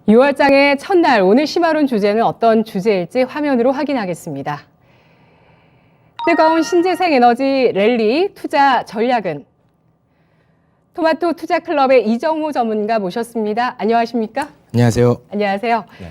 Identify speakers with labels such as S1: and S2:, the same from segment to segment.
S1: 6월장의 첫날 오늘 심화론 주제는 어떤 주제일지 화면으로 확인하겠습니다. 뜨거운 신재생 에너지 랠리 투자 전략은? 토마토 투자클럽의 이정호 전문가 모셨습니다. 안녕하십니까?
S2: 안녕하세요.
S1: 안녕하세요.
S2: 네.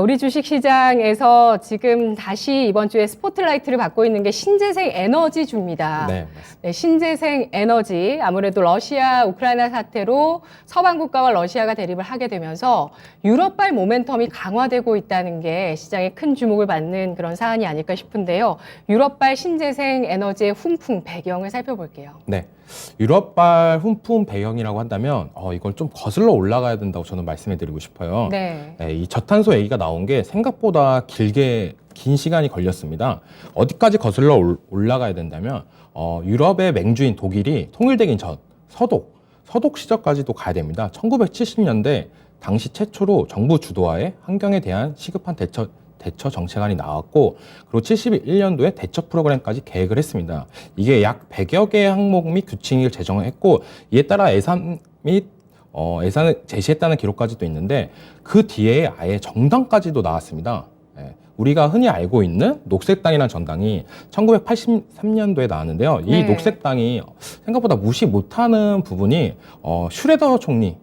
S1: 우리 주식시장에서 지금 다시 이번 주에 스포트라이트를 받고 있는 게 신재생 에너지주입니다.
S2: 네, 맞습니다.
S1: 네, 신재생 에너지, 아무래도 러시아, 우크라이나 사태로 서방 국가와 러시아가 대립을 하게 되면서 유럽발 모멘텀이 강화되고 있다는 게 시장에 큰 주목을 받는 그런 사안이 아닐까 싶은데요. 유럽발 신재생 에너지의 훈풍 배경을 살펴볼게요.
S2: 네. 유럽발 훈풍 배경이라고 한다면 이걸 좀 거슬러 올라가야 된다고 저는 말씀해 드리고 싶어요.
S1: 네.
S2: 네, 이 저탄소 얘기가 나온 게 생각보다 긴 시간이 걸렸습니다. 어디까지 거슬러 올라가야 된다면 유럽의 맹주인 독일이 통일되긴 전 서독 시절까지도 가야 됩니다. 1970년대 당시 최초로 정부 주도하에 환경에 대한 시급한 대처 정책안이 나왔고, 그리고 71년도에 대처 프로그램까지 계획을 했습니다. 이게 약 100여 개의 항목 및 규칙을 제정을 했고, 이에 따라 예산을 제시했다는 기록까지도 있는데, 그 뒤에 아예 정당까지도 나왔습니다. 우리가 흔히 알고 있는 녹색당이라는 정당이 1983년도에 나왔는데요. 이
S1: 네. 녹색당이
S2: 생각보다 무시 못하는 부분이 슈레더 총리,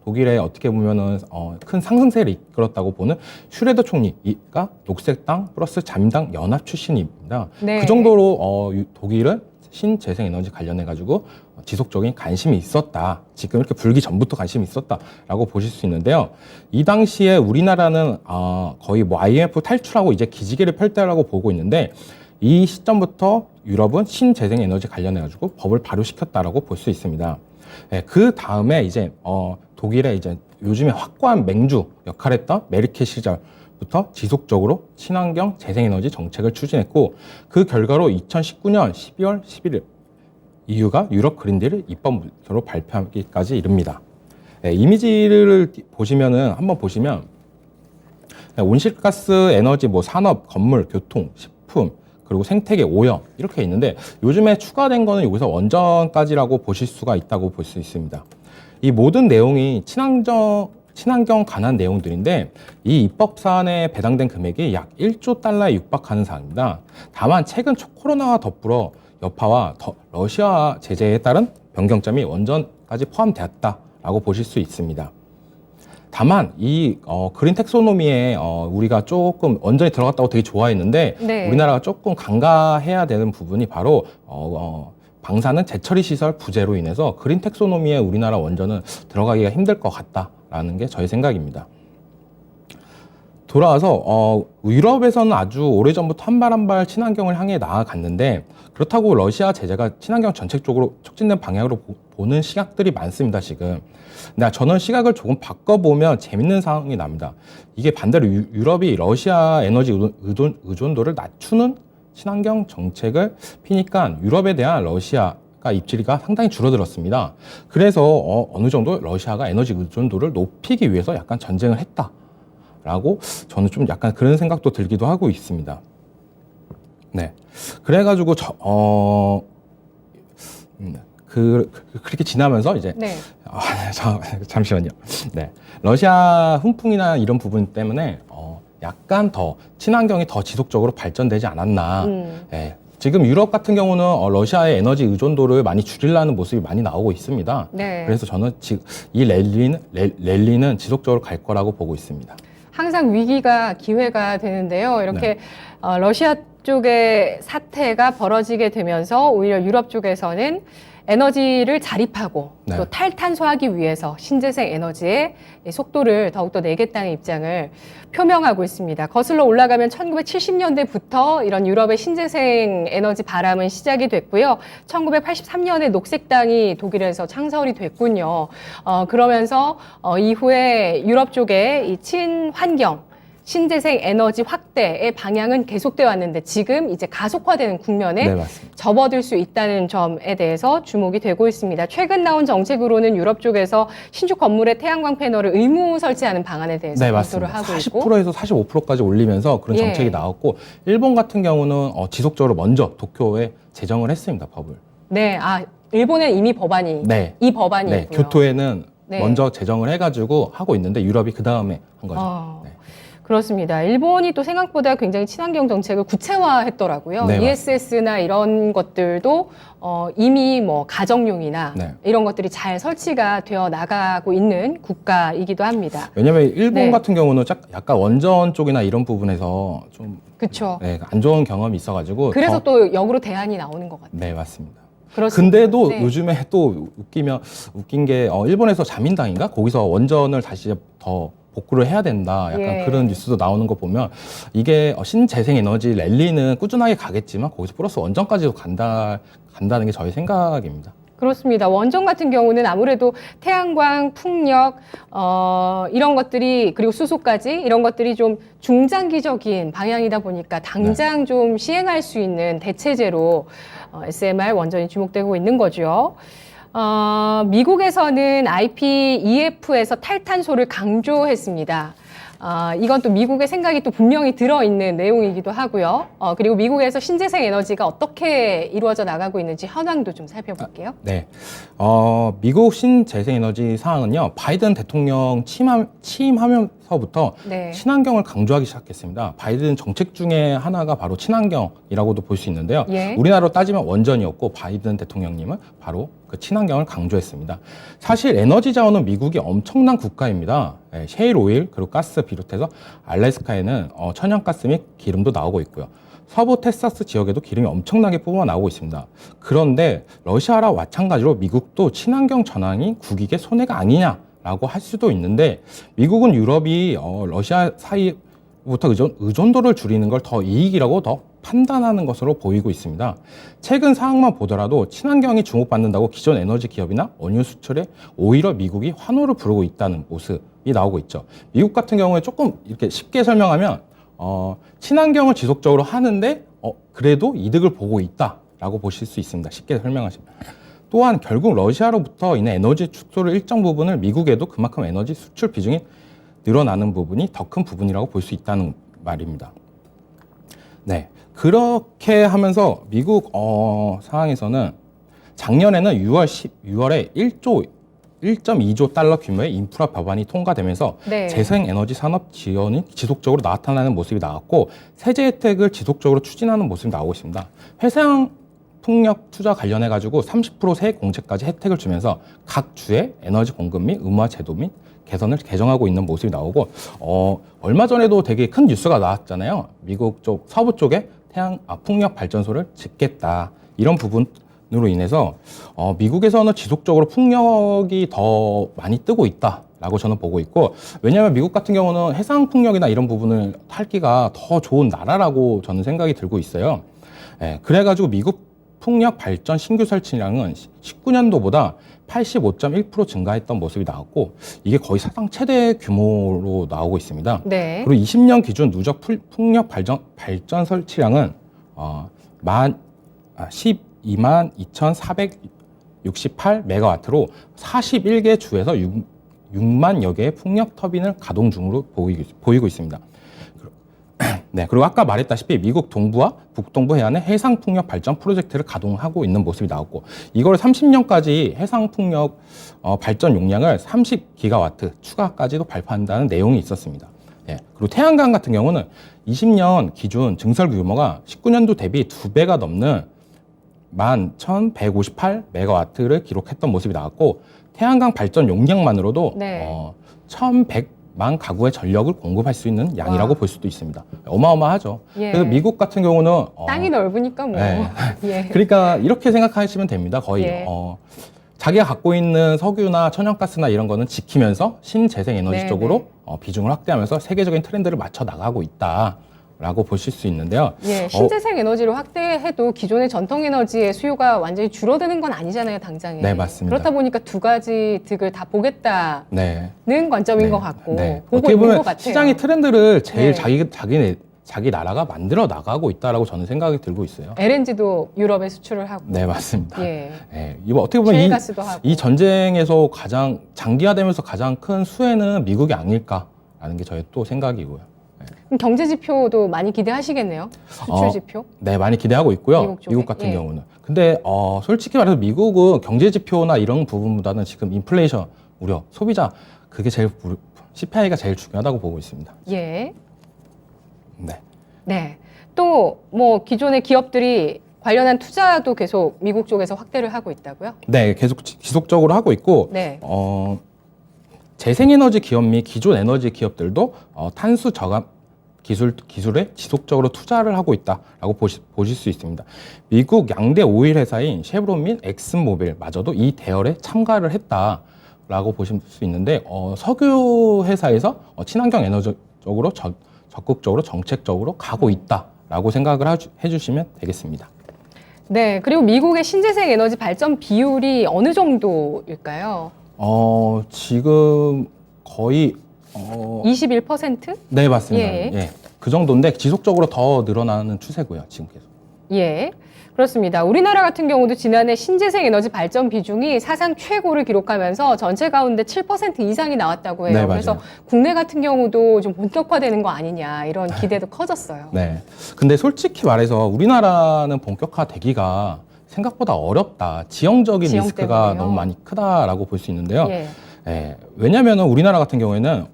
S2: 독일의 어떻게 보면은 큰 상승세를 이끌었다고 보는 슈레더 총리가 녹색당 플러스 자민당 연합 출신입니다.
S1: 네.
S2: 그 정도로 독일은 신재생에너지 관련해 가지고 지속적인 관심이 있었다. 지금 이렇게 불기 전부터 관심이 있었다라고 보실 수 있는데요. 이 당시에 우리나라는 거의 IMF 탈출하고 이제 기지개를 펼 때라고 보고 있는데, 이 시점부터 유럽은 신재생에너지 관련해 가지고 법을 발효시켰다라고 볼 수 있습니다. 그 다음에 이제 독일의 이제 요즘에 확고한 맹주 역할을 했던 메르켈 시절부터 지속적으로 친환경 재생에너지 정책을 추진했고, 그 결과로 2019년 12월 11일 EU가 유럽 그린딜을 입법으로 발표하기까지 이릅니다. 이미지를 한번 보시면 온실가스 에너지, 산업, 건물, 교통, 식품, 그리고 생태계, 오염 이렇게 있는데, 요즘에 추가된 거는 여기서 원전까지라고 보실 수가 있다고 볼 수 있습니다. 이 모든 내용이 친환경 관한 내용들인데, 이 입법 사안에 배당된 금액이 약 1조 달러에 육박하는 사항입니다. 다만 최근 코로나와 더불어 여파와 러시아 제재에 따른 변경점이 원전까지 포함되었다라고 보실 수 있습니다. 다만 이 그린 텍소노미에 우리가 조금 원전이 들어갔다고 되게 좋아했는데,
S1: 네. 우리나라가
S2: 우리나라가 조금 간과해야 되는 부분이 바로 방사능 재처리 시설 부재로 인해서 그린 텍소노미에 우리나라 원전은 들어가기가 힘들 것 같다라는 게 저의 생각입니다. 돌아와서 유럽에서는 아주 오래전부터 한 발 한 발 친환경을 향해 나아갔는데, 그렇다고 러시아 제재가 친환경 정책적으로 촉진된 방향으로 보는 시각들이 많습니다, 지금. 근데 저는 시각을 조금 바꿔보면 재밌는 상황이 납니다. 이게 반대로 유럽이 러시아 에너지 의존도를 낮추는 친환경 정책을 피니까 유럽에 대한 러시아가 입지가 상당히 줄어들었습니다. 그래서 어느 정도 러시아가 에너지 의존도를 높이기 위해서 약간 전쟁을 했다라고 저는 좀 약간 그런 생각도 들기도 하고 있습니다. 네, 그래가지고 그렇게 지나면서 이제
S1: 네.
S2: 잠시만요. 네, 러시아 훈풍이나 이런 부분 때문에 약간 더 친환경이 더 지속적으로 발전되지 않았나. 네, 지금 유럽 같은 경우는 러시아의 에너지 의존도를 많이 줄이려는 모습이 많이 나오고 있습니다.
S1: 네.
S2: 그래서 저는 지금 이 랠리는 지속적으로 갈 거라고 보고 있습니다.
S1: 항상 위기가 기회가 되는데요. 이렇게 러시아 쪽의 사태가 벌어지게 되면서 오히려 유럽 쪽에서는 에너지를 자립하고
S2: 네.
S1: 또 탈탄소하기 위해서 신재생 에너지의 속도를 더욱더 내겠다는 입장을 표명하고 있습니다. 거슬러 올라가면 1970년대부터 이런 유럽의 신재생 에너지 바람은 시작이 됐고요. 1983년에 녹색당이 독일에서 창설이 됐군요. 그러면서 이후에 유럽 쪽의 이 친환경 신재생 에너지 확대의 방향은 계속되어 왔는데, 지금 이제 가속화되는 국면에
S2: 네, 맞습니다.
S1: 접어들 수 있다는 점에 대해서 주목이 되고 있습니다. 최근 나온 정책으로는 유럽 쪽에서 신축 건물에 태양광 패널을 의무 설치하는 방안에 대해서
S2: 네,
S1: 검토를
S2: 맞습니다.
S1: 하고 있고,
S2: 40%에서 45%까지 올리면서 그런
S1: 예.
S2: 정책이 나왔고, 일본 같은 경우는 지속적으로 먼저 도쿄에 제정을 했습니다, 법을.
S1: 네, 일본은 이미 법안이
S2: 네.
S1: 이 법안이
S2: 네,
S1: 있고요.
S2: 교토에는
S1: 네.
S2: 먼저 제정을 해가지고 하고 있는데 유럽이 그 다음에 한 거죠. 네.
S1: 그렇습니다. 일본이 또 생각보다 굉장히 친환경 정책을 구체화했더라고요.
S2: 네,
S1: ESS나 이런 것들도 이미 뭐 가정용이나
S2: 네.
S1: 이런 것들이 잘 설치가 되어 나가고 있는 국가이기도 합니다.
S2: 왜냐하면 일본
S1: 네.
S2: 같은 경우는 약간 원전 쪽이나 이런 부분에서 좀
S1: 그렇죠.
S2: 네, 안 좋은 경험이 있어가지고
S1: 그래서 또 역으로 대안이 나오는 것 같아요.
S2: 네, 맞습니다.
S1: 그렇습니다.
S2: 근데도
S1: 네.
S2: 요즘에 또 웃긴 게 일본에서 자민당인가 거기서 원전을 다시 더 복구를 해야 된다. 약간
S1: 예.
S2: 그런 뉴스도 나오는 거 보면 이게 신재생 에너지 랠리는 꾸준하게 가겠지만 거기서 플러스 원전까지도 간다는 게 저희 생각입니다.
S1: 그렇습니다. 원전 같은 경우는 아무래도 태양광, 풍력, 이런 것들이, 그리고 수소까지 이런 것들이 좀 중장기적인 방향이다 보니까 당장 좀 시행할 수 있는 대체제로 SMR 원전이 주목되고 있는 거죠. 미국에서는 IPEF에서 탈탄소를 강조했습니다. 이건 또 미국의 생각이 또 분명히 들어있는 내용이기도 하고요. 그리고 미국에서 신재생 에너지가 어떻게 이루어져 나가고 있는지 현황도 좀 살펴볼게요.
S2: 네. 미국 신재생 에너지 사항은요, 바이든 대통령 취임하면서부터
S1: 네.
S2: 친환경을 강조하기 시작했습니다. 바이든 정책 중에 하나가 바로 친환경이라고도 볼 수 있는데요.
S1: 예.
S2: 우리나라로 따지면 원전이었고, 바이든 대통령님은 바로 그 친환경을 강조했습니다. 사실 에너지 자원은 미국이 엄청난 국가입니다. 네, 셰일 오일, 그리고 가스 비롯해서 알래스카에는 천연가스 및 기름도 나오고 있고요. 서부 텍사스 지역에도 기름이 엄청나게 뽑아 나오고 있습니다. 그런데 러시아와 마찬가지로 미국도 친환경 전환이 국익의 손해가 아니냐라고 할 수도 있는데 미국은 유럽이 러시아 사이부터 의존도를 줄이는 걸 더 이익이라고 더 판단하는 것으로 보이고 있습니다. 최근 상황만 보더라도 친환경이 주목받는다고 기존 에너지 기업이나 원유 수출에 오히려 미국이 환호를 부르고 있다는 모습이 나오고 있죠. 미국 같은 경우에 조금 이렇게 쉽게 설명하면 친환경을 지속적으로 하는데 그래도 이득을 보고 있다라고 보실 수 있습니다. 쉽게 설명하시면. 또한 결국 러시아로부터 인해 에너지 축소를 일정 부분을 미국에도 그만큼 에너지 수출 비중이 늘어나는 부분이 더 큰 부분이라고 볼 수 있다는 말입니다. 네, 그렇게 하면서 미국 상황에서는 작년에는 6월에 1.2조 달러 규모의 인프라 법안이 통과되면서
S1: 네.
S2: 재생에너지 산업 지원이 지속적으로 나타나는 모습이 나왔고 세제 혜택을 지속적으로 추진하는 모습이 나오고 있습니다. 해상 풍력 투자 관련해 가지고 30% 세액 공제까지 혜택을 주면서 각 주의 에너지 공급 및 의무화 제도 및 개선을 개정하고 있는 모습이 나오고 얼마 전에도 되게 큰 뉴스가 나왔잖아요. 미국 쪽 서부 쪽에 풍력 발전소를 짓겠다 이런 부분으로 인해서 미국에서는 지속적으로 풍력이 더 많이 뜨고 있다라고 저는 보고 있고 왜냐하면 미국 같은 경우는 해상 풍력이나 이런 부분을 탈기가 더 좋은 나라라고 저는 생각이 들고 있어요. 그래가지고 미국 풍력 발전 신규 설치량은 19년도보다 85.1% 증가했던 모습이 나왔고 이게 거의 사상 최대 규모로 나오고 있습니다.
S1: 네.
S2: 그리고 20년 기준 누적 풍력 발전 설치량은 12만 2,468메가와트로 41개 주에서 6만여 개의 풍력 터빈을 가동 중으로 보이고 있습니다. 네, 그리고 아까 말했다시피 미국 동부와 북동부 해안에 해상 풍력 발전 프로젝트를 가동하고 있는 모습이 나왔고 이걸 30년까지 해상 풍력 발전 용량을 30기가와트 추가까지도 발표한다는 내용이 있었습니다. 예, 그리고 태양광 같은 경우는 20년 기준 증설 규모가 19년도 대비 2배가 넘는 11,158메가와트를 기록했던 모습이 나왔고 태양광 발전 용량만으로도
S1: 네.
S2: 1,100만 가구의 전력을 공급할 수 있는 양이라고 볼 수도 있습니다. 어마어마하죠.
S1: 예.
S2: 그래서 미국 같은 경우는
S1: 땅이 넓으니까 뭐.
S2: 네.
S1: 예.
S2: 그러니까 이렇게 생각하시면 됩니다. 거의
S1: 예.
S2: 자기가 갖고 있는 석유나 천연가스나 이런 거는 지키면서 신재생 에너지
S1: 네,
S2: 쪽으로 비중을 확대하면서 세계적인 트렌드를 맞춰 나가고 있다라고 보실 수 있는데요.
S1: 예, 신재생 에너지를 확대해도 기존의 전통 에너지의 수요가 완전히 줄어드는 건 아니잖아요, 당장에.
S2: 네, 맞습니다.
S1: 그렇다 보니까 두 가지 득을 다 보겠다는
S2: 네.
S1: 관점인
S2: 네.
S1: 것 같고
S2: 네.
S1: 보고
S2: 어떻게
S1: 있는
S2: 보면
S1: 것 같아요.
S2: 시장의 트렌드를 제일
S1: 네.
S2: 자기 나라가 만들어 나가고 있다라고 저는 생각이 들고 있어요.
S1: LNG도 유럽에 수출을 하고.
S2: 네, 맞습니다.
S1: 예.
S2: 이거 어떻게 보면
S1: 셰일가스도 하고.
S2: 이 전쟁에서 가장 장기화되면서 가장 큰 수혜는 미국이 아닐까라는 게 저의 또 생각이고요.
S1: 그럼 경제 지표도 많이 기대하시겠네요. 수출 지표.
S2: 네, 많이 기대하고 있고요.
S1: 미국 쪽에?
S2: 미국 같은
S1: 예.
S2: 경우는. 근데 솔직히 말해서 미국은 경제 지표나 이런 부분보다는 지금 인플레이션 우려, 소비자 그게 제일 CPI가 제일 중요하다고 보고 있습니다.
S1: 예.
S2: 네.
S1: 네. 또 뭐 기존의 기업들이 관련한 투자도 계속 미국 쪽에서 확대를 하고 있다고요?
S2: 네, 계속 지속적으로 하고 있고
S1: 네.
S2: 재생에너지 기업 및 기존 에너지 기업들도 탄소 저감 기술에 지속적으로 투자를 하고 있다라고 보실 수 있습니다. 미국 양대 오일 회사인 쉐브론 및 엑슨모빌마저도 이 대열에 참가를 했다라고 보실 수 있는데 석유 회사에서 친환경 에너지 쪽으로 적극적으로 정책적으로 가고 있다라고 생각을 해주시면 되겠습니다.
S1: 네. 그리고 미국의 신재생 에너지 발전 비율이 어느 정도일까요?
S2: 지금 거의
S1: 21%?
S2: 네, 맞습니다.
S1: 예.
S2: 예. 그 정도인데 지속적으로 더 늘어나는 추세고요. 지금 계속.
S1: 예. 그렇습니다. 우리나라 같은 경우도 지난해 신재생 에너지 발전 비중이 사상 최고를 기록하면서 전체 가운데 7% 이상이 나왔다고 해요.
S2: 네,
S1: 그래서
S2: 맞아요.
S1: 국내 같은 경우도 좀 본격화되는 거 아니냐 이런 기대도 커졌어요.
S2: 네. 근데 솔직히 말해서 우리나라는 본격화되기가 생각보다 어렵다. 지형적인
S1: 지형
S2: 리스크가
S1: 때문에요?
S2: 너무 많이 크다라고 볼 수 있는데요.
S1: 예.
S2: 예. 왜냐면은 우리나라 같은 경우에는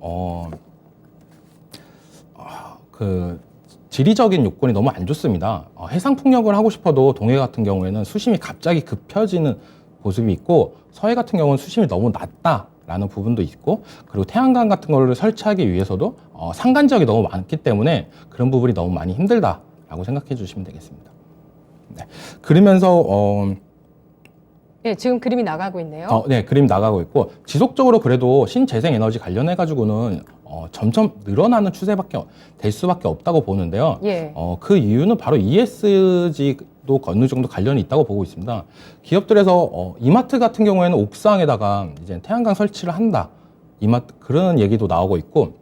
S2: 그 지리적인 요건이 너무 안 좋습니다. 해상 풍력을 하고 싶어도 동해 같은 경우에는 수심이 갑자기 급혀지는 모습이 있고 서해 같은 경우는 수심이 너무 낮다라는 부분도 있고 그리고 태양광 같은 거를 설치하기 위해서도 상간 지역이 너무 많기 때문에 그런 부분이 너무 많이 힘들다라고 생각해 주시면 되겠습니다. 네. 그러면서
S1: 예, 지금 그림이 나가고 있네요.
S2: 네, 그림 나가고 있고 지속적으로 그래도 신재생 에너지 관련해 가지고는 점점 늘어나는 추세밖에 될 수밖에 없다고 보는데요.
S1: 예.
S2: 그 이유는 바로 ESG도 어느 정도 관련이 있다고 보고 있습니다. 기업들에서 이마트 같은 경우에는 옥상에다가 이제 태양광 설치를 한다. 이마트 그런 얘기도 나오고 있고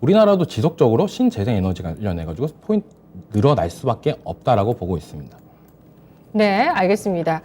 S2: 우리나라도 지속적으로 신재생 에너지 관련해 가지고 포인트 늘어날 수밖에 없다라고 보고 있습니다.
S1: 네, 알겠습니다.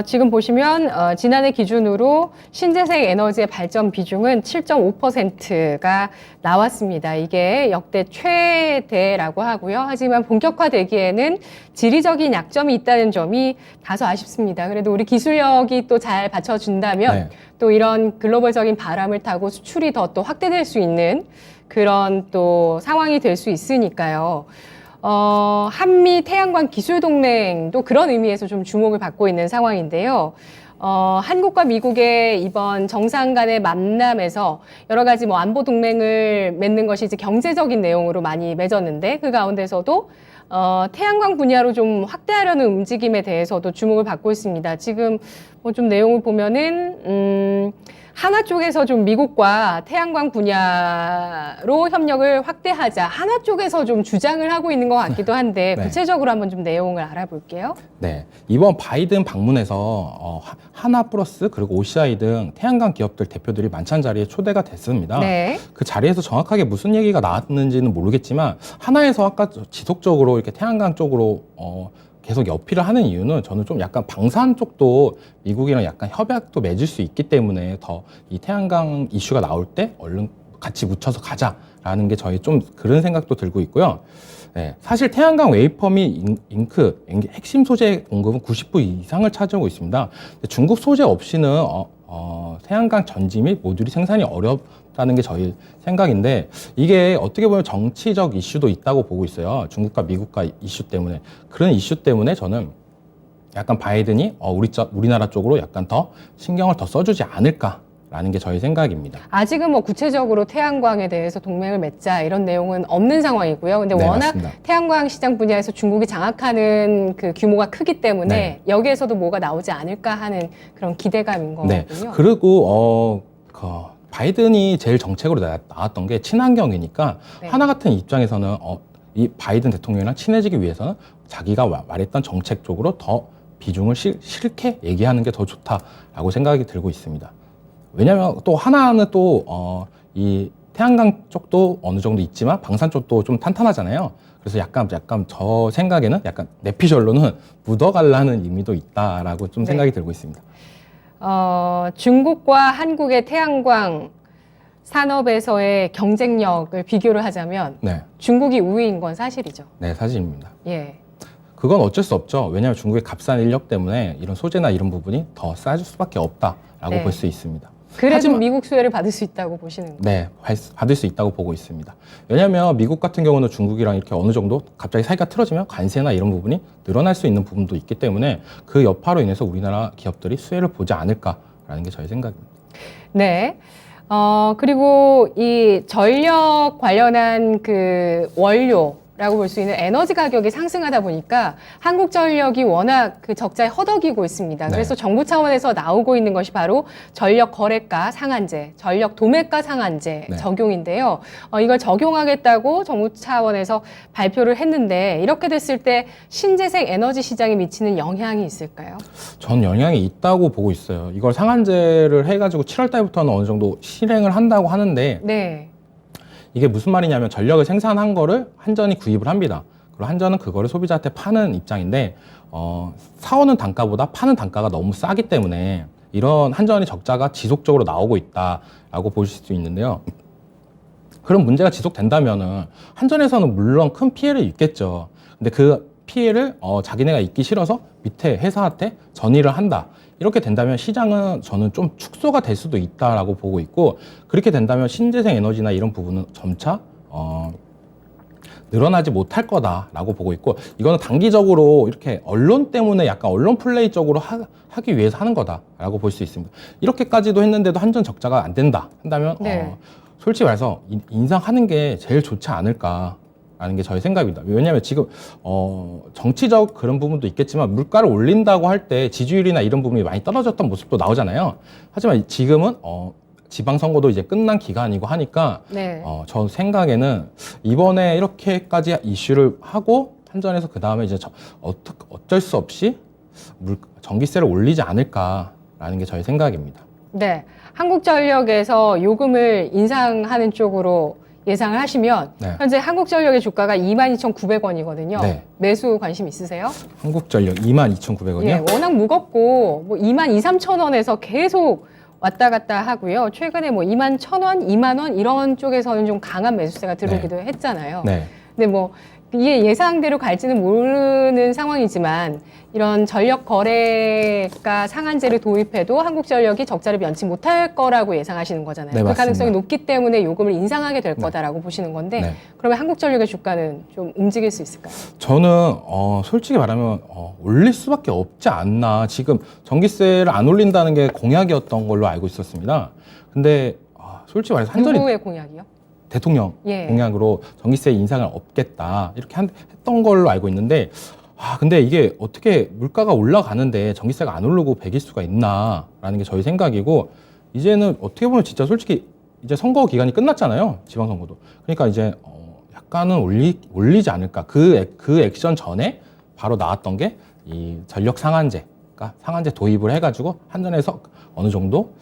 S1: 지금 보시면 지난해 기준으로 신재생 에너지의 발전 비중은 7.5%가 나왔습니다. 이게 역대 최대라고 하고요. 하지만 본격화되기에는 지리적인 약점이 있다는 점이 다소 아쉽습니다. 그래도 우리 기술력이 또 잘 받쳐준다면
S2: 네.
S1: 또 이런 글로벌적인 바람을 타고 수출이 더 또 확대될 수 있는 그런 또 상황이 될 수 있으니까요. 한미 태양광 기술 동맹도 그런 의미에서 좀 주목을 받고 있는 상황인데요. 한국과 미국의 이번 정상 간의 만남에서 여러 가지 뭐 안보 동맹을 맺는 것이 이제 경제적인 내용으로 많이 맺었는데 그 가운데서도 태양광 분야로 좀 확대하려는 움직임에 대해서도 주목을 받고 있습니다. 지금 뭐 좀 내용을 보면은 하나 쪽에서 좀 미국과 태양광 분야로 협력을 확대하자. 하나 쪽에서 좀 주장을 하고 있는 것 같기도 한데
S2: 네.
S1: 구체적으로 한번 좀 내용을 알아볼게요.
S2: 네, 이번 바이든 방문에서 하나 플러스 그리고 OCI 등 태양광 기업들 대표들이 만찬 자리에 초대가 됐습니다.
S1: 네.
S2: 그 자리에서 정확하게 무슨 얘기가 나왔는지는 모르겠지만 하나에서 아까 지속적으로 이렇게 태양광 쪽으로 계속 어필을 하는 이유는 저는 좀 약간 방산 쪽도 미국이랑 약간 협약도 맺을 수 있기 때문에 더 이 태양광 이슈가 나올 때 얼른 같이 묻혀서 가자라는 게 저희 좀 그런 생각도 들고 있고요. 네, 사실 태양광 웨이퍼 및 잉크 핵심 소재 공급은 90% 이상을 차지하고 있습니다. 중국 소재 없이는 태양광 전지 및 모듈이 생산이 어렵다는 게 저희 생각인데 이게 어떻게 보면 정치적 이슈도 있다고 보고 있어요. 중국과 미국과 이슈 때문에 그런 이슈 때문에 저는 약간 바이든이 우리나라 쪽으로 약간 더 신경을 더 써주지 않을까라는 게 저희 생각입니다.
S1: 아직은 뭐 구체적으로 태양광에 대해서 동맹을 맺자 이런 내용은 없는 상황이고요. 근데
S2: 네,
S1: 워낙
S2: 맞습니다.
S1: 태양광 시장 분야에서 중국이 장악하는 그 규모가 크기 때문에
S2: 네.
S1: 여기에서도 뭐가 나오지 않을까 하는 그런 기대감인
S2: 네.
S1: 거거든요.
S2: 그리고 바이든이 제일 정책으로 나왔던 게 친환경이니까
S1: 네.
S2: 하나 같은 입장에서는 이 바이든 대통령이랑 친해지기 위해서는 자기가 말했던 정책 쪽으로 더 비중을 싫게 얘기하는 게 더 좋다라고 생각이 들고 있습니다. 왜냐하면 또 하나는 또 이 태양광 쪽도 어느 정도 있지만 방산 쪽도 좀 탄탄하잖아요. 그래서 약간 저 생각에는 약간 내피셜로는 묻어가려는 의미도 있다라고 좀
S1: 네.
S2: 생각이 들고 있습니다.
S1: 중국과 한국의 태양광 산업에서의 경쟁력을 비교를 하자면
S2: 네,
S1: 중국이 우위인 건 사실이죠.
S2: 네 사실입니다.
S1: 예.
S2: 그건 어쩔 수 없죠. 왜냐하면 중국의 값싼 인력 때문에 이런 소재나 이런 부분이 더 싸질 수밖에 없다라고
S1: 네.
S2: 볼 수 있습니다.
S1: 그래도
S2: 하지만
S1: 미국 수혜를 받을 수 있다고 보시는 거예요?
S2: 네, 받을 수 있다고 보고 있습니다. 왜냐하면 미국 같은 경우는 중국이랑 이렇게 어느 정도 갑자기 사이가 틀어지면 관세나 이런 부분이 늘어날 수 있는 부분도 있기 때문에 그 여파로 인해서 우리나라 기업들이 수혜를 보지 않을까라는 게 저의 생각입니다.
S1: 네. 그리고 이 전력 관련한 그 원료라고 볼 수 있는 에너지 가격이 상승하다 보니까 한국전력이 워낙 그 적자에 허덕이고 있습니다.
S2: 네.
S1: 그래서 정부 차원에서 나오고 있는 것이 바로 전력 거래가 상한제, 전력 도매가 상한제
S2: 네.
S1: 적용인데요. 이걸 적용하겠다고 정부 차원에서 발표를 했는데 이렇게 됐을 때 신재생 에너지 시장에 미치는 영향이 있을까요?
S2: 전 영향이 있다고 보고 있어요. 이걸 상한제를 해가지고 7월 달부터는 어느 정도 실행을 한다고 하는데
S1: 네.
S2: 이게 무슨 말이냐면 전력을 생산한 거를 한전이 구입을 합니다. 그리고 한전은 그거를 소비자한테 파는 입장인데 사오는 단가보다 파는 단가가 너무 싸기 때문에 이런 한전의 적자가 지속적으로 나오고 있다라고 보실 수 있는데요. 그런 문제가 지속된다면은 한전에서는 물론 큰 피해를 입겠죠. 근데 그 피해를 자기네가 입기 싫어서 밑에 회사한테 전이를 한다. 이렇게 된다면 시장은 저는 좀 축소가 될 수도 있다라고 보고 있고, 그렇게 된다면 신재생 에너지나 이런 부분은 점차 늘어나지 못할 거다라고 보고 있고, 이거는 단기적으로 이렇게 언론 때문에 약간 언론 플레이 쪽으로 하기 위해서 하는 거다라고 볼 수 있습니다. 이렇게까지도 했는데도 한전 적자가 안 된다 한다면
S1: 네.
S2: 솔직히 말해서 인상하는 게 제일 좋지 않을까라는 게 저의 생각입니다. 왜냐하면 지금 정치적 그런 부분도 있겠지만 물가를 올린다고 할 때 지지율이나 이런 부분이 많이 떨어졌던 모습도 나오잖아요. 하지만 지금은 지방선거도 이제 끝난 기간이고 하니까
S1: 네.
S2: 저 생각에는 이번에 이렇게까지 이슈를 하고 한전에서 그 다음에 이제 어쩔 수 없이 전기세를 올리지 않을까라는 게 저의 생각입니다.
S1: 네. 한국전력에서 요금을 인상하는 쪽으로 예상을 하시면
S2: 네.
S1: 현재 한국전력의 주가가 22,900원이거든요.
S2: 네.
S1: 매수 관심 있으세요?
S2: 한국전력 22,900원이요?
S1: 예, 워낙 무겁고 뭐 22,3,000원에서 계속 왔다 갔다 하고요. 최근에 뭐 21,000원, 2만 원 이런 쪽에서는 좀 강한 매수세가 들어오기도 했잖아요.
S2: 네.
S1: 근데 뭐 이게 예상대로 갈지는 모르는 상황이지만 이런 전력 거래가 상한제를 도입해도 한국전력이 적자를 면치 못할 거라고 예상하시는 거잖아요.
S2: 네,
S1: 그
S2: 맞습니다.
S1: 가능성이 높기 때문에 요금을 인상하게 될 거다라고 보시는 건데
S2: 네.
S1: 그러면 한국전력의 주가는 좀 움직일 수 있을까요?
S2: 저는 솔직히 말하면 올릴 수밖에 없지 않나. 지금 전기세를 안 올린다는 게 공약이었던 걸로 알고 있었습니다. 근데 솔직히 말해서 한전이
S1: 누구의 공약이요?
S2: 대통령
S1: 예.
S2: 공약으로 전기세 인상을 없겠다 이렇게 했던 걸로 알고 있는데 근데 이게 어떻게 물가가 올라가는데 전기세가 안 오르고 배길 수가 있나라는 게 저희 생각이고, 이제는 어떻게 보면 진짜 솔직히 이제 선거 기간이 끝났잖아요. 지방선거도. 그러니까 이제 약간은 올리지 않을까. 그 액션 전에 바로 나왔던 게 이 전력 상한제가 상한제 도입을 해가지고 한전에서 어느 정도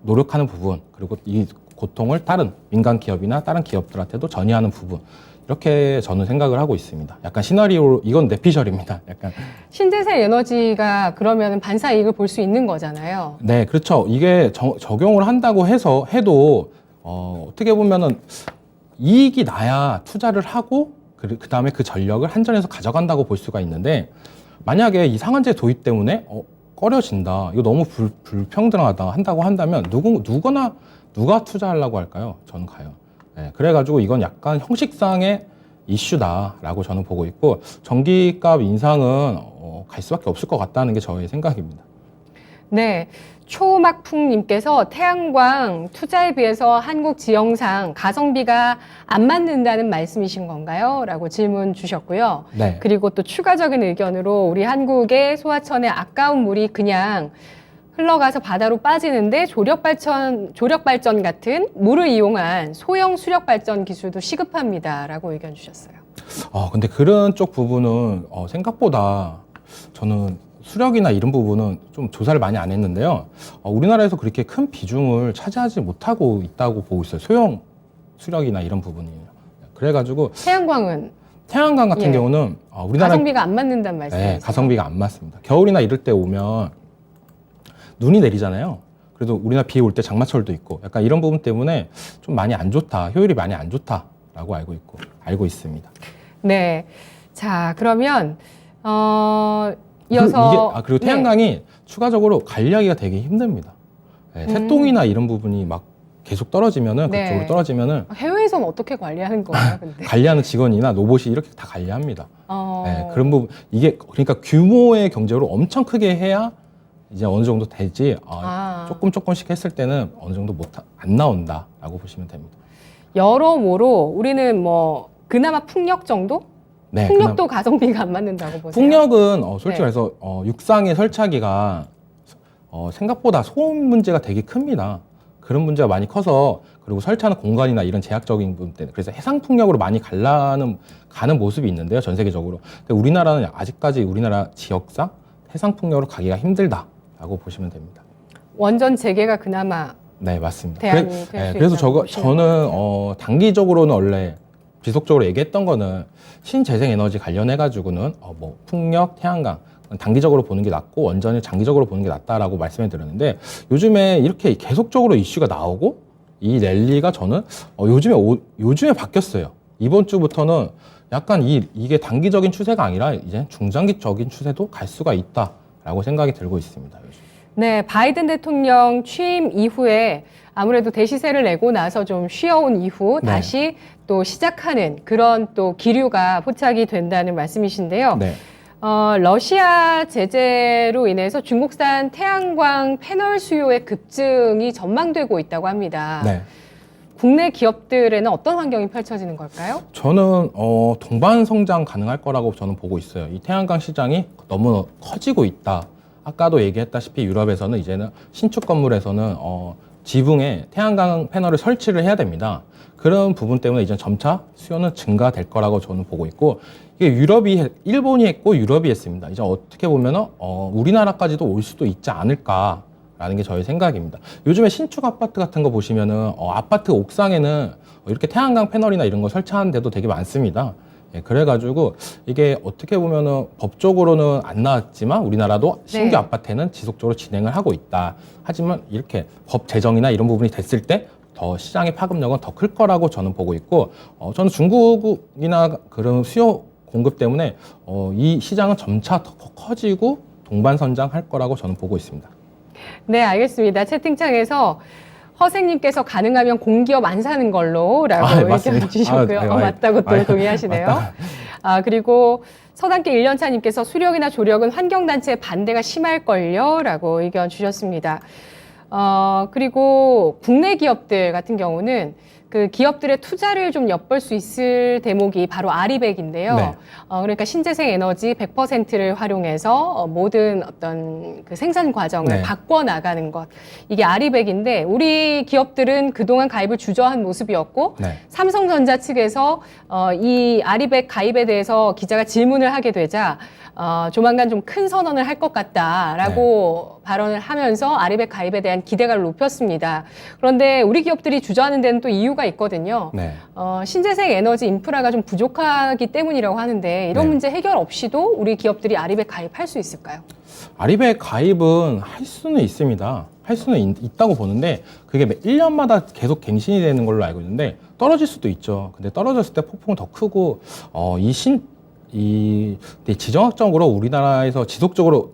S2: 노력하는 부분, 그리고 이 고통을 다른 민간 기업이나 다른 기업들한테도 전이하는 부분, 이렇게 저는 생각을 하고 있습니다. 약간 시나리오, 이건 내피셜입니다. 약간.
S1: 신재생 에너지가 그러면 반사 이익을 볼 수 있는 거잖아요.
S2: 네, 그렇죠. 이게 적용을 한다고 해도 어떻게 보면은 이익이 나야 투자를 하고 그 다음에 그 전력을 한전에서 가져간다고 볼 수가 있는데, 만약에 이 상한제 도입 때문에 꺼려진다, 이거 너무 불평등하다 한다고 한다면 누가 투자하려고 할까요? 저는 가요. 네, 그래가지고 이건 약간 형식상의 이슈다라고 저는 보고 있고, 전기값 인상은 갈 수밖에 없을 것 같다는 게 저의 생각입니다.
S1: 네. 초막풍님께서 태양광 투자에 비해서 한국 지형상 가성비가 안 맞는다는 말씀이신 건가요? 라고 질문 주셨고요.
S2: 네.
S1: 그리고 또 추가적인 의견으로 우리 한국의 소하천의 아까운 물이 그냥 흘러가서 바다로 빠지는데 조력발전 같은 물을 이용한 소형 수력발전 기술도 시급합니다. 라고 의견 주셨어요.
S2: 근데 그런 쪽 부분은 생각보다 저는 수력이나 이런 부분은 좀 조사를 많이 안 했는데요. 우리나라에서 그렇게 큰 비중을 차지하지 못하고 있다고 보고 있어요. 소형 수력이나 이런 부분이. 그래가지고
S1: 태양광은
S2: 태양광 같은
S1: 예.
S2: 경우는 우리나라
S1: 가성비가 안 맞는다는 말씀이세요?
S2: 네, 가성비가 안 맞습니다. 겨울이나 이럴 때 오면 눈이 내리잖아요. 그래도 우리나라 비 올 때 장마철도 있고 약간 이런 부분 때문에 좀 많이 안 좋다, 효율이 많이 안 좋다라고 알고 있습니다.
S1: 네. 자, 그러면 이어서
S2: 그리고 태양광이 추가적으로 관리하기가 되게 힘듭니다. 새똥이나 이런 부분이 막 계속 떨어지면은
S1: 네.
S2: 그쪽으로 떨어지면은
S1: 해외에서는 어떻게 관리하는 거예요, 근데?
S2: 관리하는 직원이나 로봇이 이렇게 다 관리합니다. 그런 부분 이게 그러니까 규모의 경제로 엄청 크게 해야 이제 어느 정도 되지 조금씩 했을 때는 어느 정도 안 나온다라고 보시면 됩니다.
S1: 여러모로 우리는 뭐 그나마 풍력 정도?
S2: 네,
S1: 풍력도 가성비가 안 맞는다고 보세요?
S2: 풍력은 솔직히
S1: 네.
S2: 말해서 육상에 설치하기가 생각보다 소음 문제가 되게 큽니다. 그런 문제가 많이 커서 그리고 설치하는 공간이나 이런 제약적인 부분 때문에 그래서 해상 풍력으로 많이 가는 모습이 있는데요, 전 세계적으로. 근데 우리나라는 아직까지 우리나라 지역상 해상 풍력으로 가기가 힘들다라고 보시면 됩니다.
S1: 원전 재개가 그나마
S2: 네, 맞습니다.
S1: 대안이 될수
S2: 그래서
S1: 있다고 보시는
S2: 저는 단기적으로는 원래 지속적으로 얘기했던 거는 신재생 에너지 관련해 가지고는 뭐 풍력, 태양광 단기적으로 보는 게 낫고 원전을 장기적으로 보는 게 낫다라고 말씀을 드렸는데 요즘에 이렇게 계속적으로 이슈가 나오고 이 랠리가 저는 요즘에 바뀌었어요. 이번 주부터는 약간 이게 단기적인 추세가 아니라 이제 중장기적인 추세도 갈 수가 있다라고 생각이 들고 있습니다. 요즘.
S1: 네, 바이든 대통령 취임 이후에 아무래도 대시세를 내고 나서 좀 쉬어온 이후
S2: 네.
S1: 다시 또 시작하는 그런 또 기류가 포착이 된다는 말씀이신데요.
S2: 네.
S1: 러시아 제재로 인해서 중국산 태양광 패널 수요의 급증이 전망되고 있다고 합니다.
S2: 네.
S1: 국내 기업들에는 어떤 환경이 펼쳐지는 걸까요?
S2: 저는 동반 성장 가능할 거라고 저는 보고 있어요. 이 태양광 시장이 너무 커지고 있다. 아까도 얘기했다시피 유럽에서는 이제는 신축 건물에서는 지붕에 태양광 패널을 설치를 해야 됩니다. 그런 부분 때문에 이제 점차 수요는 증가될 거라고 저는 보고 있고 이게 일본이 했고 유럽이 했습니다. 이제 어떻게 보면은 우리나라까지도 올 수도 있지 않을까라는 게 저의 생각입니다. 요즘에 신축 아파트 같은 거 보시면은 아파트 옥상에는 이렇게 태양광 패널이나 이런 거 설치하는 데도 되게 많습니다. 그래가지고 이게 어떻게 보면은 법적으로는 안 나왔지만 우리나라도 신규
S1: 네.
S2: 아파트는 지속적으로 진행을 하고 있다. 하지만 이렇게 법 제정이나 이런 부분이 됐을 때 더 시장의 파급력은 더 클 거라고 저는 보고 있고 저는 중국이나 그런 수요 공급 때문에 이 시장은 점차 더 커지고 동반선장할 거라고 저는 보고 있습니다.
S1: 네, 알겠습니다. 채팅창에서 허생님께서 가능하면 공기업 안 사는 걸로라고
S2: 맞습니다.
S1: 의견 주셨고요. 맞다고 또 동의하시네요.
S2: 맞다.
S1: 그리고 서당계 1년차님께서 수력이나 조력은 환경단체의 반대가 심할걸요라고 의견 주셨습니다. 그리고 국내 기업들 같은 경우는 그 기업들의 투자를 좀 엿볼 수 있을 대목이 바로 아리백인데요.
S2: 네.
S1: 그러니까 신재생 에너지 100%를 활용해서 모든 어떤 그 생산 과정을
S2: 네.
S1: 바꿔 나가는 것. 이게 아리백인데 우리 기업들은 그동안 가입을 주저한 모습이었고
S2: 네.
S1: 삼성전자 측에서 이 아리백 가입에 대해서 기자가 질문을 하게 되자 조만간 좀 큰 선언을 할 것 같다라고 발언을 하면서 아리백 가입에 대한 기대감을 높였습니다. 그런데 우리 기업들이 주저하는 데는 또 이유가 있거든요.
S2: 네.
S1: 신재생 에너지 인프라가 좀 부족하기 때문이라고 하는데 이런
S2: 네.
S1: 문제 해결 없이도 우리 기업들이 아리백 가입할 수 있을까요?
S2: 아리백 가입은 할 수는 있습니다. 할 수는 있다고 보는데 그게 1년마다 계속 갱신이 되는 걸로 알고 있는데 떨어질 수도 있죠. 근데 떨어졌을 때 폭풍은 더 크고 지정학적으로 우리나라에서 지속적으로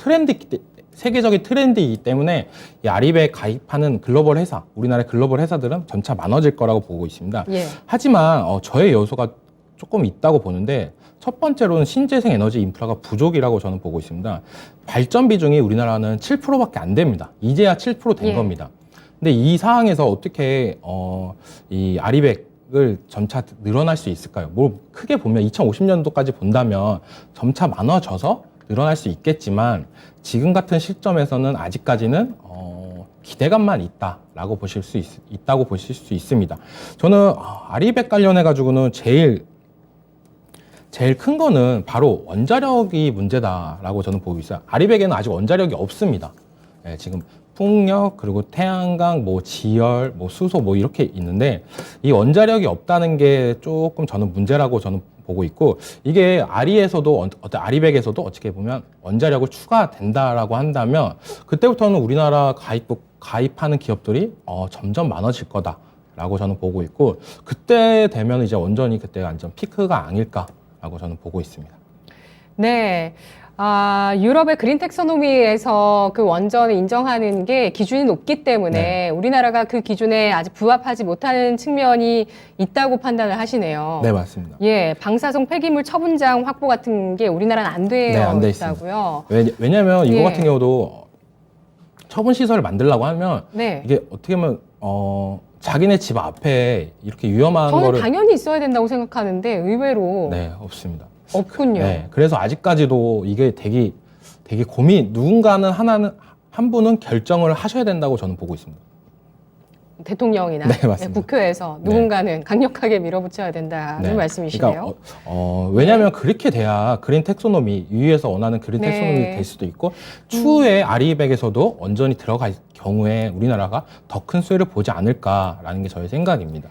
S2: 세계적인 트렌드이기 때문에 이 아리백 가입하는 글로벌 회사, 우리나라의 글로벌 회사들은 점차 많아질 거라고 보고 있습니다.
S1: 예.
S2: 하지만 저의 요소가 조금 있다고 보는데 첫 번째로는 신재생 에너지 인프라가 부족이라고 저는 보고 있습니다. 발전 비중이 우리나라는 7%밖에 안 됩니다. 이제야 7%된
S1: 예.
S2: 겁니다. 근데 이 상황에서 어떻게 이 아리백을 점차 늘어날 수 있을까요? 뭐 크게 보면 2050년도까지 본다면 점차 많아져서 늘어날 수 있겠지만 지금 같은 시점에서는 아직까지는 기대감만 있다라고 있다고 보실 수 있습니다. 저는 아리백 관련해 가지고는 제일 큰 거는 바로 원자력이 문제다라고 저는 보고 있어요. 아리백에는 아직 원자력이 없습니다. 지금 풍력 그리고 태양광, 뭐 지열, 뭐 수소 뭐 이렇게 있는데 이 원자력이 없다는 게 조금 저는 문제라고 저는 보고 있고 이게 아리백에서도 어떻게 보면 원자력을 추가된다라고 한다면 그때부터는 우리나라 가입하는 기업들이 점점 많아질 거다라고 저는 보고 있고 그때 되면 이제 완전히 그때가 완전 피크가 아닐까라고 저는 보고 있습니다.
S1: 네. 유럽의 그린 텍소노미에서 그 원전을 인정하는 게 기준이 높기 때문에 우리나라가 그 기준에 아직 부합하지 못하는 측면이 있다고 판단을 하시네요.
S2: 네, 맞습니다.
S1: 예, 방사성 폐기물 처분장 확보 같은 게 우리나라는 안 되어
S2: 안 돼
S1: 있다고요.
S2: 왜냐하면 이거
S1: 예.
S2: 같은 경우도 처분 시설을 만들려고 하면
S1: 네.
S2: 이게 어떻게 보면 자기네 집 앞에 이렇게 위험한
S1: 저는
S2: 거를
S1: 당연히 있어야 된다고 생각하는데 의외로
S2: 네, 없습니다.
S1: 없군요.
S2: 네, 그래서 아직까지도 이게 되게 누군가는 한 분은 결정을 하셔야 된다고 저는 보고 있습니다.
S1: 대통령이나
S2: 네, 맞습니다.
S1: 국회에서
S2: 네.
S1: 누군가는 강력하게 밀어붙여야 된다는 말씀이시네요.
S2: 그러니까 왜냐하면 그렇게 돼야 그린 텍소노미 위에서 원하는 그린
S1: 네.
S2: 텍소노미 될 수도 있고 추후에 아리백에서도 원전이 들어갈 경우에 우리나라가 더 큰 수혜를 보지 않을까라는 게 저의 생각입니다.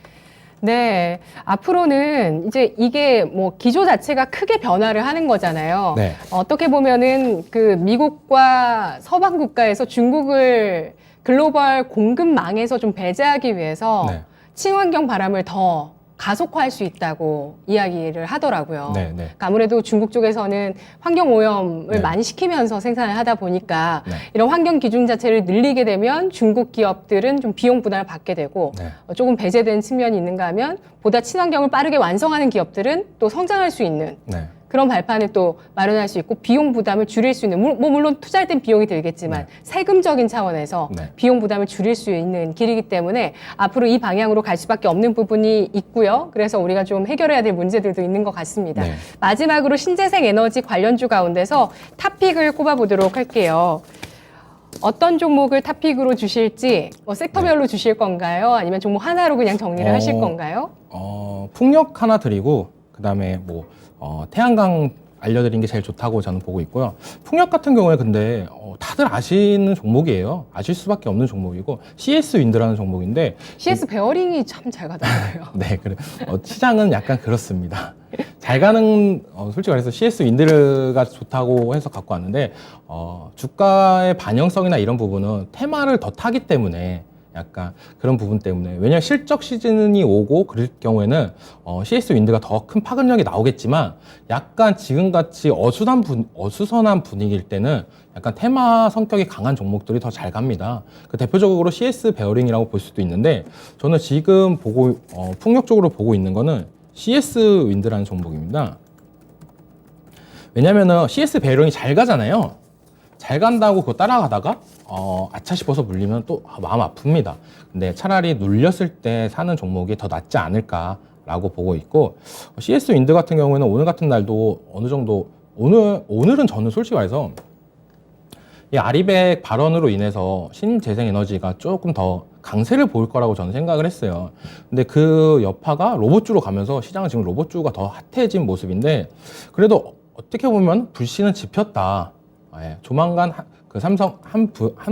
S1: 네, 앞으로는 이제 이게 뭐 기조 자체가 크게 변화를 하는 거잖아요.
S2: 네.
S1: 어떻게 보면은 그 미국과 서방 국가에서 중국을 글로벌 공급망에서 좀 배제하기 위해서
S2: 네.
S1: 친환경 바람을 더 가속화할 수 있다고 이야기를 하더라고요.
S2: 네, 네.
S1: 그러니까 아무래도 중국 쪽에서는 환경 오염을
S2: 네.
S1: 많이 시키면서 생산을 하다 보니까
S2: 네.
S1: 이런 환경 기준 자체를 늘리게 되면 중국 기업들은 좀 비용 부담을 받게 되고
S2: 네.
S1: 조금 배제된 측면이 있는가 하면 보다 친환경을 빠르게 완성하는 기업들은 또 성장할 수 있는
S2: 네.
S1: 그런 발판을 또 마련할 수 있고 비용 부담을 줄일 수 있는 물론 투자할 땐 비용이 들겠지만
S2: 네.
S1: 세금적인 차원에서
S2: 네.
S1: 비용 부담을 줄일 수 있는 길이기 때문에 앞으로 이 방향으로 갈 수밖에 없는 부분이 있고요. 그래서 우리가 좀 해결해야 될 문제들도 있는 것 같습니다.
S2: 네.
S1: 마지막으로 신재생 에너지 관련주 가운데서 탑픽을 꼽아보도록 할게요. 어떤 종목을 탑픽으로 주실지 섹터별로 주실 건가요? 아니면 종목 하나로 그냥 정리를 하실 건가요?
S2: 풍력 하나 드리고 그다음에 태양광 알려드린 게 제일 좋다고 저는 보고 있고요. 풍력 같은 경우에 근데 다들 아시는 종목이에요. 아실 수밖에 없는 종목이고 CS 윈드라는 종목인데
S1: CS 베어링이 참 잘 가더라고요.
S2: 네, 그래. 시장은 약간 그렇습니다. 잘 가는 솔직히 말해서 CS 윈드가 좋다고 해서 갖고 왔는데 주가의 반영성이나 이런 부분은 테마를 더 타기 때문에 약간 그런 부분 때문에 왜냐하면 실적 시즌이 오고 그럴 경우에는 CS 윈드가 더 큰 파급력이 나오겠지만 약간 지금같이 어수선한 분위기일 때는 약간 테마 성격이 강한 종목들이 더 잘 갑니다. 그 대표적으로 CS 베어링이라고 볼 수도 있는데 저는 지금 풍력적으로 보고 있는 거는 CS 윈드라는 종목입니다. 왜냐면은 CS 베어링이 잘 가잖아요. 잘 간다고 그거 따라가다가 아차 싶어서 물리면 또 마음 아픕니다. 근데 차라리 눌렸을 때 사는 종목이 더 낫지 않을까라고 보고 있고 CS 윈드 같은 경우에는 오늘 같은 날도 어느 정도 오늘은 저는 솔직히 말해서 이 아리백 발언으로 인해서 신재생 에너지가 조금 더 강세를 보일 거라고 저는 생각을 했어요. 근데 그 여파가 로봇주로 가면서 시장은 지금 로봇주가 더 핫해진 모습인데 그래도 어떻게 보면 불씨는 지폈다. 예, 조만간 그 삼성 한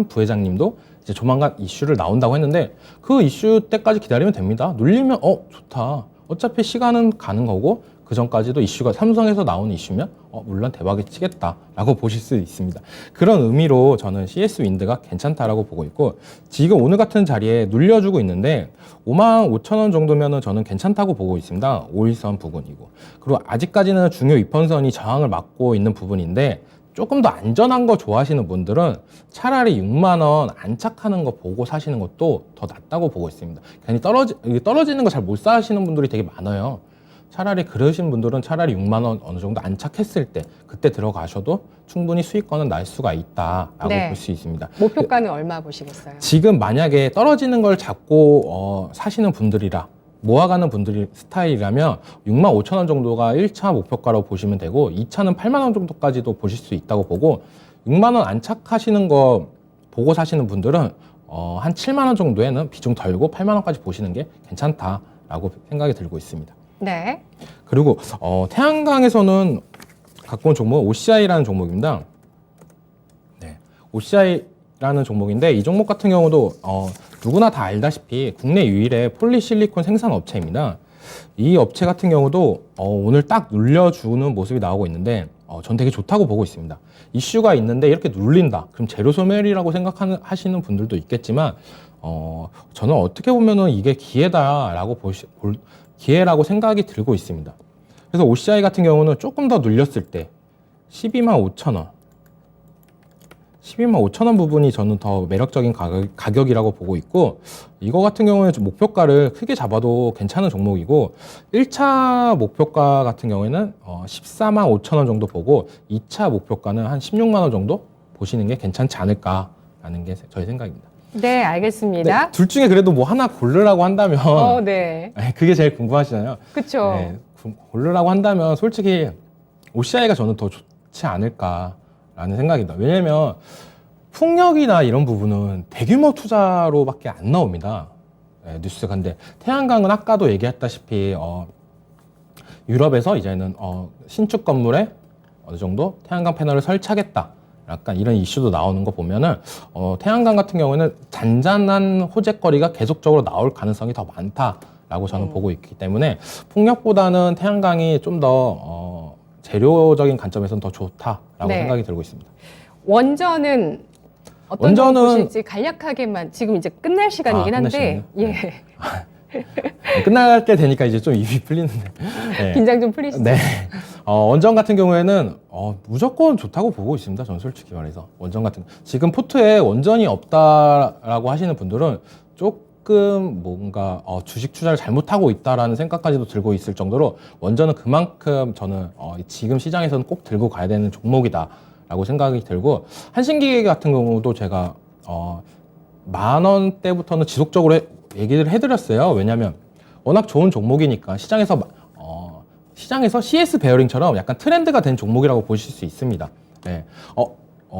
S2: 부회장님도 이제 조만간 이슈를 나온다고 했는데 그 이슈 때까지 기다리면 됩니다. 눌리면 좋다. 어차피 시간은 가는 거고 그 전까지도 이슈가 삼성에서 나오는 이슈면 물론 대박이 치겠다라고 보실 수 있습니다. 그런 의미로 저는 CS 윈드가 괜찮다라고 보고 있고 지금 오늘 같은 자리에 눌려주고 있는데 55,000원 정도면은 저는 괜찮다고 보고 있습니다. 5일선 부근이고 그리고 아직까지는 중요 위편선이 저항을 막고 있는 부분인데 조금 더 안전한 거 좋아하시는 분들은 차라리 6만 원 안착하는 거 보고 사시는 것도 더 낫다고 보고 있습니다. 괜히 떨어지는 거 잘 못 사시는 분들이 되게 많아요. 차라리 그러신 분들은 차라리 6만 원 어느 정도 안착했을 때 그때 들어가셔도 충분히 수익권은 날 수가 있다라고
S1: 네.
S2: 볼 수 있습니다.
S1: 목표가는 얼마 보시겠어요?
S2: 지금 만약에 떨어지는 걸 잡고 사시는 분들이라 모아가는 분들이 스타일이라면 65,000원 정도가 1차 목표가라고 보시면 되고 2차는 8만 원 정도까지도 보실 수 있다고 보고 6만 원 안착하시는 거 보고 사시는 분들은 한 7만 원 정도에는 비중 덜고 8만 원까지 보시는 게 괜찮다라고 생각이 들고 있습니다.
S1: 네.
S2: 그리고 태양광에서는 갖고 온 종목은 OCI라는 종목입니다. 네, OCI라는 종목인데 이 종목 같은 경우도 누구나 다 알다시피 국내 유일의 폴리실리콘 생산 업체입니다. 이 업체 같은 경우도 오늘 딱 눌려주는 모습이 나오고 있는데 전 되게 좋다고 보고 있습니다. 이슈가 있는데 이렇게 눌린다. 그럼 재료 소멸이라고 생각하시는 분들도 있겠지만 저는 어떻게 보면은 이게 기회라고 생각이 들고 있습니다. 그래서 OCI 같은 경우는 조금 더 눌렸을 때 12만 5천 원. 12만 5천 원 부분이 저는 더 매력적인 가격이라고 보고 있고, 이거 같은 경우에 좀 목표가를 크게 잡아도 괜찮은 종목이고, 1차 목표가 같은 경우에는 14만 5천 원 정도 보고, 2차 목표가는 한 16만 원 정도 보시는 게 괜찮지 않을까라는 게 저희 생각입니다.
S1: 네, 알겠습니다.
S2: 네, 둘 중에 그래도 뭐 하나 고르라고 한다면
S1: 네.
S2: 그게 제일 궁금하시잖아요.
S1: 그렇죠.
S2: 네, 고르라고 한다면 솔직히 OCI가 저는 더 좋지 않을까라는 생각입니다. 왜냐면 풍력이나 이런 부분은 대규모 투자로밖에 안 나옵니다. 네, 뉴스가. 근데 태양광은 아까도 얘기했다시피 유럽에서 이제는 신축 건물에 어느 정도 태양광 패널을 설치하겠다. 약간 이런 이슈도 나오는 거 보면은 태양광 같은 경우에는 잔잔한 호재거리가 계속적으로 나올 가능성이 더 많다라고 저는 보고 있기 때문에 풍력보다는 태양광이 좀 더 재료적인 관점에서는 더 좋다라고
S1: 네.
S2: 생각이 들고 있습니다.
S1: 원전은 어떤 점을 보실지 간략하게만, 지금 이제 끝날 시간이긴 한데,
S2: 끝날 끝날 때 되니까 이제 좀 입이 풀리는데. 네.
S1: 긴장 좀 풀리시죠?
S2: 네. 원전 같은 경우에는 무조건 좋다고 보고 있습니다. 저는 솔직히 말해서. 원전 같은 지금 포트에 원전이 없다라고 하시는 분들은 조금 뭔가 주식 투자를 잘못하고 있다라는 생각까지도 들고 있을 정도로, 원전은 그만큼 저는 지금 시장에서는 꼭 들고 가야 되는 종목이다라고 생각이 들고, 한신기계 같은 경우도 제가 10,000원대부터는 지속적으로 얘기를 해드렸어요. 왜냐하면 워낙 좋은 종목이니까 시장에서 CS 베어링처럼 약간 트렌드가 된 종목이라고 보실 수 있습니다. 네.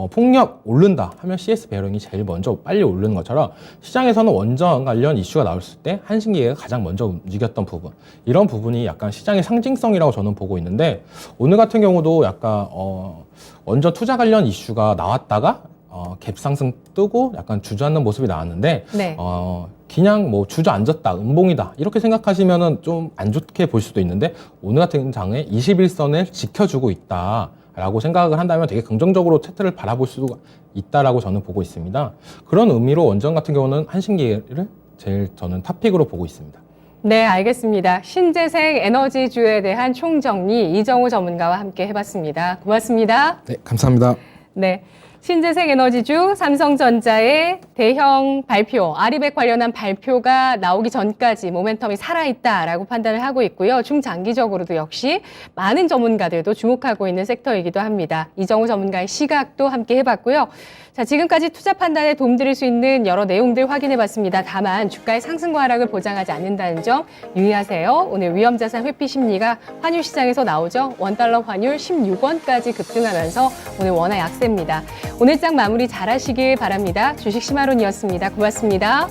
S2: 폭력 오른다 하면 CS 베어링이 제일 먼저 빨리 오르는 것처럼, 시장에서는 원전 관련 이슈가 나왔을 때 한신기계가 가장 먼저 움직였던 부분, 이런 부분이 약간 시장의 상징성이라고 저는 보고 있는데, 오늘 같은 경우도 약간 원전 투자 관련 이슈가 나왔다가 갭상승 뜨고 약간 주저앉는 모습이 나왔는데,
S1: 네.
S2: 그냥 뭐 주저앉았다, 음봉이다 이렇게 생각하시면은 좀 안 좋게 볼 수도 있는데, 오늘 같은 장에 21선을 지켜주고 있다라고 생각을 한다면 되게 긍정적으로 차트를 바라볼 수가 있다라고 저는 보고 있습니다. 그런 의미로 원전 같은 경우는 한신기계를 제일 저는 탑픽으로 보고 있습니다.
S1: 네, 알겠습니다. 신재생 에너지주에 대한 총정리 이정우 전문가와 함께 해봤습니다. 고맙습니다.
S2: 네, 감사합니다.
S1: 네. 신재생 에너지주 삼성전자의 대형 발표, 아리백 관련한 발표가 나오기 전까지 모멘텀이 살아있다라고 판단을 하고 있고요. 중장기적으로도 역시 많은 전문가들도 주목하고 있는 섹터이기도 합니다. 이정우 전문가의 시각도 함께 해봤고요. 자, 지금까지 투자 판단에 도움드릴 수 있는 여러 내용들 확인해봤습니다. 다만 주가의 상승과 하락을 보장하지 않는다는 점 유의하세요. 오늘 위험자산 회피 심리가 환율 시장에서 나오죠. 원달러 환율 16원까지 급등하면서 오늘 원화 약세입니다. 오늘 장 마무리 잘 하시길 바랍니다. 주식 심화론이었습니다. 고맙습니다.